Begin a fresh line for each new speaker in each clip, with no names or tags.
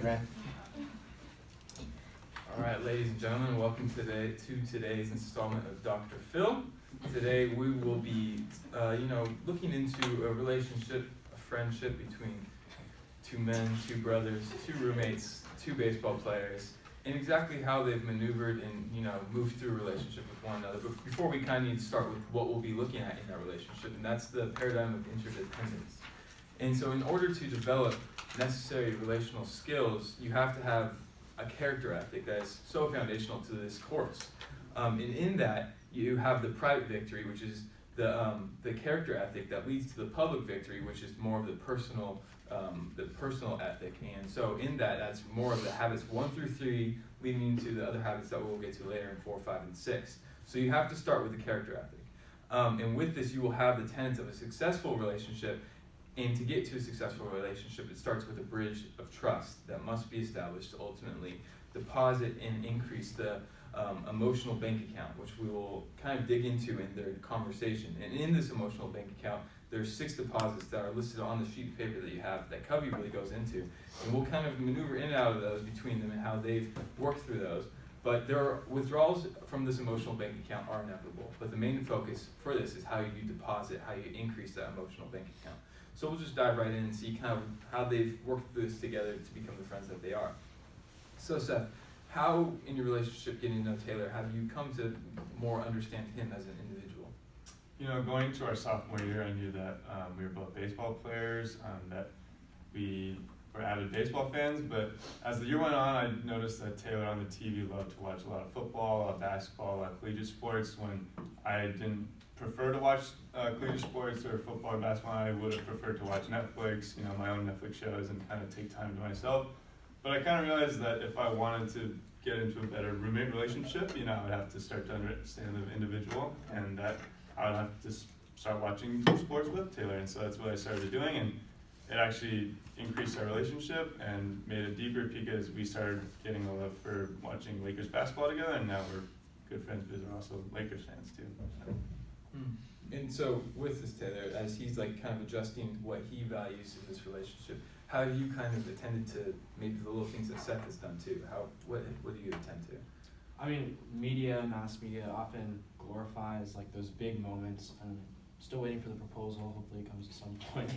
Right.
All right, ladies and gentlemen, welcome to today's installment of Dr. Phil. Today we will be, looking into a relationship, a friendship between two men, two brothers, two roommates, two baseball players, and exactly how they've maneuvered and moved through a relationship with one another. But before we kind of need to start with what we'll be looking at in that relationship, and that's the paradigm of interdependence. And so, in order to develop necessary relational skills, you have to have a character ethic that is so foundational to this course. And in that, you have the private victory, which is the character ethic that leads to the public victory, which is more of the personal ethic. And so, in that, that's more of the habits 1 through 3, leading into the other habits that we'll get to later in 4, 5, and 6. So you have to start with the character ethic. And with this, you will have the tenets of a successful relationship. And to get to a successful relationship, it starts with a bridge of trust that must be established to ultimately deposit and increase the emotional bank account, which we will kind of dig into in their conversation. And in this emotional bank account, there's 6 deposits that are listed on the sheet of paper that you have that Covey really goes into. And we'll kind of maneuver in and out of those between them and how they've worked through those. But there are withdrawals from this emotional bank account are inevitable. But the main focus for this is how you deposit, how you increase that emotional bank account. So we'll just dive right in and see kind of how they've worked through this together to become the friends that they are. So Seth, how in your relationship getting to know Taylor have you come to more understand him as an individual?
Going to our sophomore year, I knew that we were both baseball players, that we were avid baseball fans, but as the year went on, I noticed that Taylor on the TV loved to watch a lot of football, a lot of basketball, a lot of collegiate sports. When I didn't prefer to watch collegiate sports or football or basketball, I would have preferred to watch Netflix, my own Netflix shows, and kind of take time to myself. But I kind of realized that if I wanted to get into a better roommate relationship, I would have to start to understand the individual, and that I would have to start watching sports with Taylor. And so that's what I started doing, and it actually increased our relationship and made it deeper because we started getting a love for watching Lakers basketball together, and now we're good friends because we're also Lakers fans too. So.
And so with this Taylor, as he's like kind of adjusting what he values in this relationship, how do you kind of attend to maybe the little things that Seth has done too? What do you attend to?
I mean, mass media often glorifies like those big moments. I'm still waiting for the proposal. Hopefully it comes at some point.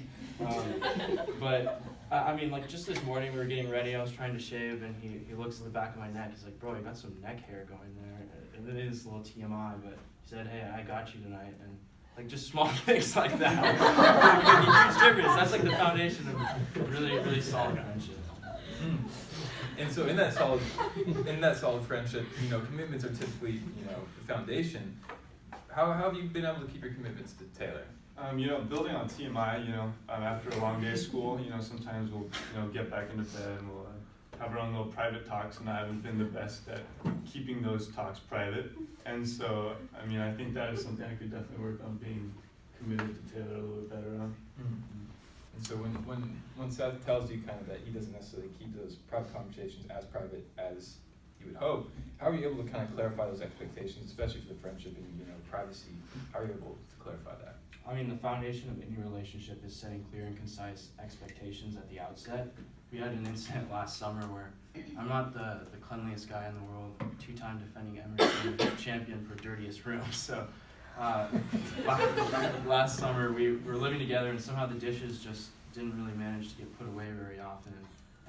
But I mean, like just this morning we were getting ready. I was trying to shave, and he looks at the back of my neck. He's like, "Bro, you got some neck hair going there." And it is a little TMI, but he said, "Hey, I got you tonight." And like just small things like that make a huge difference. That's like the foundation of really, really solid friendship.
And so in that solid friendship, commitments are typically, the foundation. How have you been able to keep your commitments to Taylor?
Building on TMI, after a long day of school, sometimes we'll, get back into bed and we'll have our own little private talks, and I haven't been the best at keeping those talks private. And so, I think that is something I could definitely work on being committed to Taylor a little bit better on.
And so when Seth tells you kind of that he doesn't necessarily keep those private conversations as private as you would hope, how are you able to kind of clarify those expectations, especially for the friendship and privacy? How are you able to clarify that?
I mean, the foundation of any relationship is setting clear and concise expectations at the outset. We had an incident last summer where I'm not the cleanliest guy in the world, 2-time defending Emerson champion for dirtiest room. So last summer we were living together, and somehow the dishes just didn't really manage to get put away very often.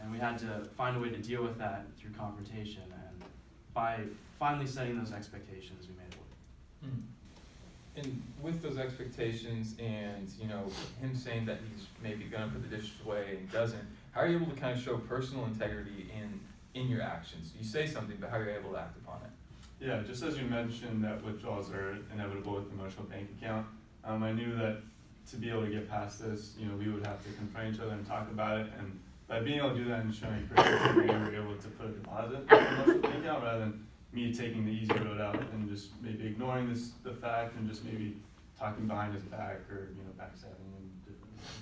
And we had to find a way to deal with that through confrontation. And by finally setting those expectations, we made it work.
And with those expectations and, him saying that he's maybe going to put the dishes away and doesn't, how are you able to kind of show personal integrity in your actions? You say something, but how are you able to act upon it?
Yeah, just as you mentioned that withdrawals are inevitable with the emotional bank account, I knew that to be able to get past this, we would have to confront each other and talk about it. And by being able to do that and showing personal integrity, we were able to put a deposit in the emotional bank account rather than me taking the easy road out and just maybe ignoring the fact and just maybe talking behind his back or backstabbing and different things.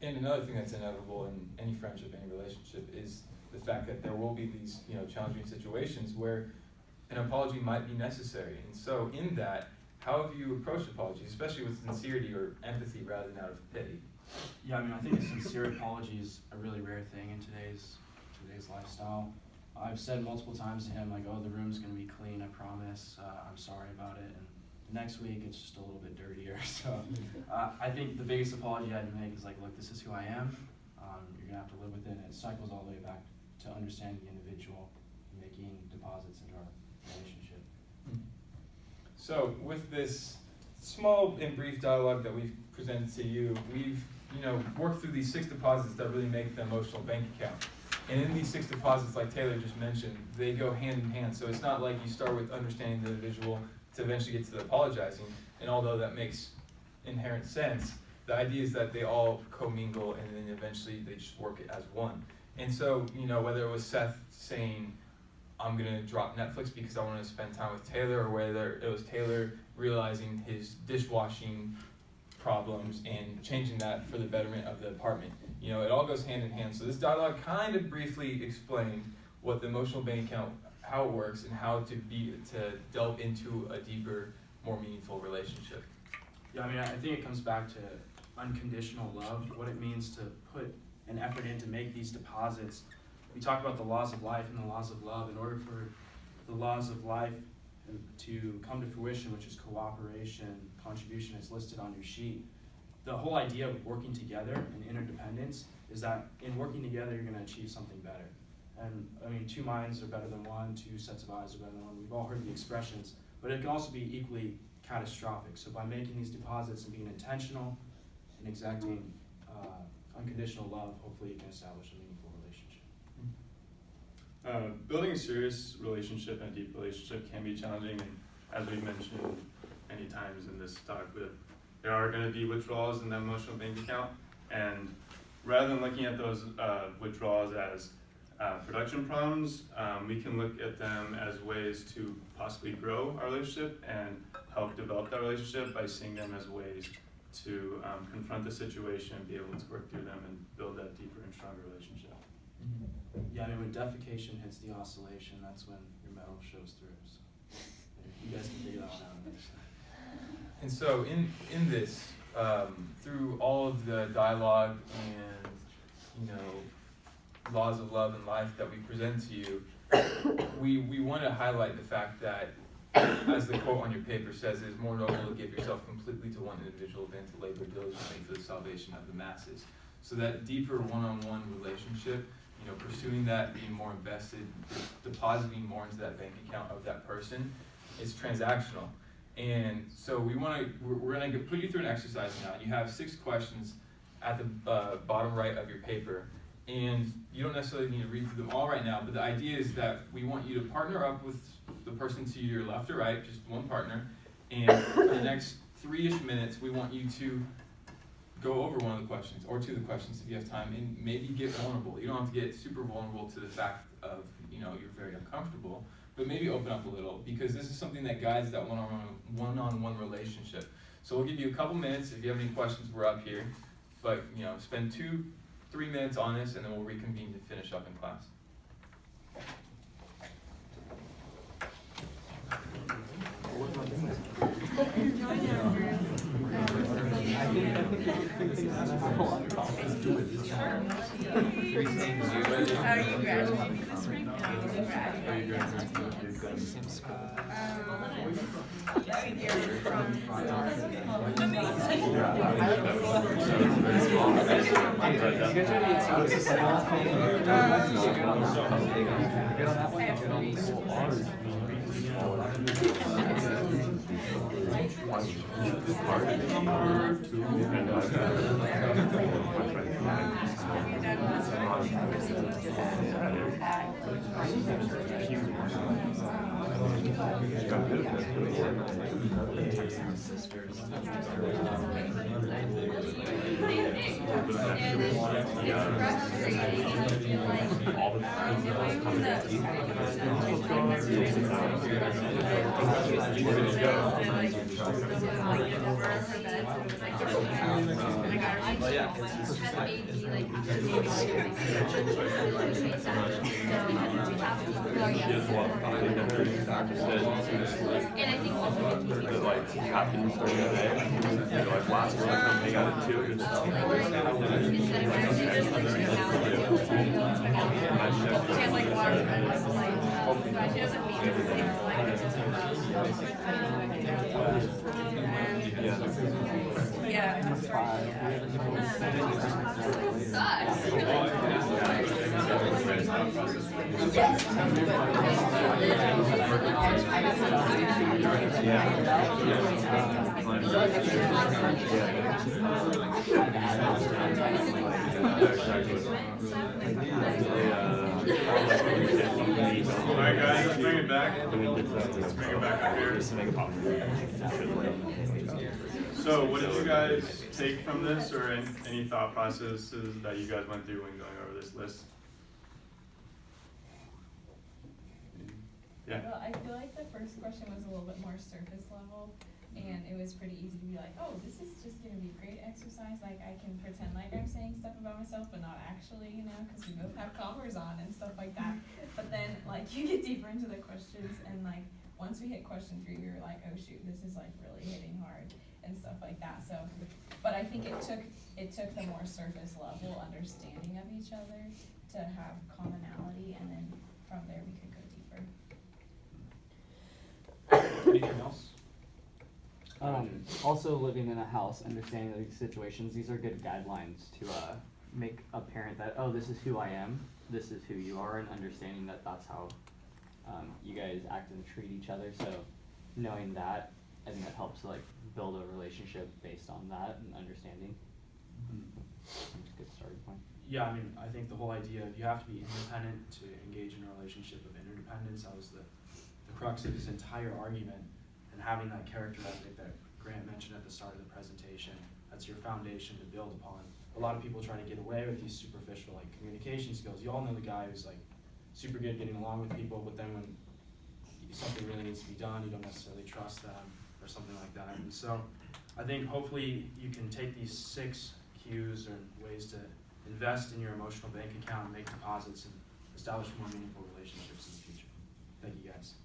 And another thing that's inevitable in any friendship, any relationship, is the fact that there will be these challenging situations where an apology might be necessary. And so in that, how have you approached apologies, especially with sincerity or empathy rather than out of pity?
Yeah, I mean, I think a sincere apology is a really rare thing in today's lifestyle. I've said multiple times to him, like, oh, the room's gonna be clean, I promise, I'm sorry about it, and next week it's just a little bit dirtier. So I think the biggest apology I had to make is like, look, this is who I am, you're gonna have to live with it, and it cycles all the way back to understanding the individual and making deposits into our relationship.
So with this small and brief dialogue that we've presented to you, we've worked through these 6 deposits that really make the emotional bank account. And in these 6 deposits, like Taylor just mentioned, they go hand in hand. So it's not like you start with understanding the individual to eventually get to the apologizing. And although that makes inherent sense, the idea is that they all commingle and then eventually they just work it as one. And so, whether it was Seth saying, I'm gonna drop Netflix because I want to spend time with Taylor, or whether it was Taylor realizing his dishwashing problems and changing that for the betterment of the apartment. It all goes hand in hand. So this dialogue kind of briefly explained what the emotional bank account, how it works, and how to delve into a deeper, more meaningful relationship.
Yeah, I mean, I think it comes back to unconditional love, what it means to put an effort in to make these deposits. We talk about the laws of life and the laws of love. In order for the laws of life to come to fruition, which is cooperation, contribution, is listed on your sheet. The whole idea of working together and interdependence is that in working together, you're going to achieve something better. And I mean, 2 minds are better than 1, 2 sets of eyes are better than 1. We've all heard the expressions, but it can also be equally catastrophic. So by making these deposits and being intentional and exacting unconditional love, hopefully you can establish a meaningful relationship.
Building a serious relationship and a deep relationship can be challenging, and as we've mentioned many times in this talk, there are going to be withdrawals in the emotional bank account, and rather than looking at those withdrawals as production problems, we can look at them as ways to possibly grow our relationship and help develop that relationship by seeing them as ways to confront the situation and be able to work through them and build that deeper and stronger relationship.
Yeah, I mean, when defecation hits the oscillation, that's when your metal shows through. So you guys can figure that one out.
And so in this, through all of the dialogue and laws of love and life that we present to you, we want to highlight the fact that, as the quote on your paper says, it is more noble to give yourself completely to one individual than to labor diligently for the salvation of the masses. So that deeper one-on-one relationship, pursuing that, being more invested, depositing more into that bank account of that person, is transactional. And so we're going to put you through an exercise now. You have 6 questions at the bottom right of your paper, and you don't necessarily need to read through them all right now, but the idea is that we want you to partner up with the person to your left or right, just one partner, and for the next 3-ish minutes, we want you to go over one of the questions, or 2 of the questions if you have time, and maybe get vulnerable. You don't have to get super vulnerable to the fact of, you're very uncomfortable, but maybe open up a little, because this is something that guides that one-on-one relationship. So we'll give you a couple minutes. If you have any questions, we're up here, but spend 2-3 minutes on this, and then we'll reconvene to finish up in class.
She has a lot of family members that
And I think also
that like happy to start the day. And like last year, like hang out at 2.
instead of actually just like sitting down and doing it, she has like a lot of friends, like, she doesn't meet people, like, it's just about, yeah.
Alright guys, let's bring it back. Let's bring it back up here. So what did you guys take from this, or any thought processes that you guys went through when going over this list? Yeah.
Well, I feel like the first question was a little bit more surface level, and it was pretty easy to be like, oh, this is just gonna be a great exercise, like I can pretend like I'm saying stuff about myself, but not actually, you know, because we both have covers on and stuff like that. But then, like, you get deeper into the questions, and like, once we hit question 3, we were like, oh shoot, this is like really hitting hard, and stuff like that, so. But I think it took the more surface level understanding of each other to have commonality, and then from there we could go deeper.
Anything else?
Also, living in a house, understanding these situations, these are good guidelines to make apparent that, oh, this is who I am, this is who you are, and understanding that that's how you guys act and treat each other. So knowing that, I think that helps to like build a relationship based on that and understanding. That's a good starting point.
Yeah, I mean, I think the whole idea of you have to be independent to engage in a relationship of interdependence, that was the crux of this entire argument. And having that character ethic that Grant mentioned at the start of the presentation, that's your foundation to build upon. A lot of people try to get away with these superficial like communication skills. You all know the guy who's like super good getting along with people, but then when something really needs to be done, you don't necessarily trust them or something like that. And so I think hopefully you can take these 6 cues or ways to invest in your emotional bank account and make deposits and establish more meaningful relationships in the future. Thank you guys.